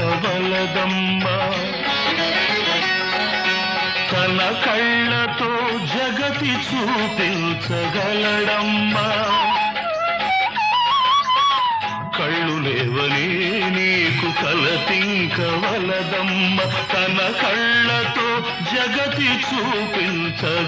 కలతింకవలదమ్మా తన కళ్ళతో జగతి చూపించగలడమ్మా కళ్ళు లేవని నీకు కలతింకవలదమ్మ తన కళ్ళతో జగతి చూపించగలడమ్మా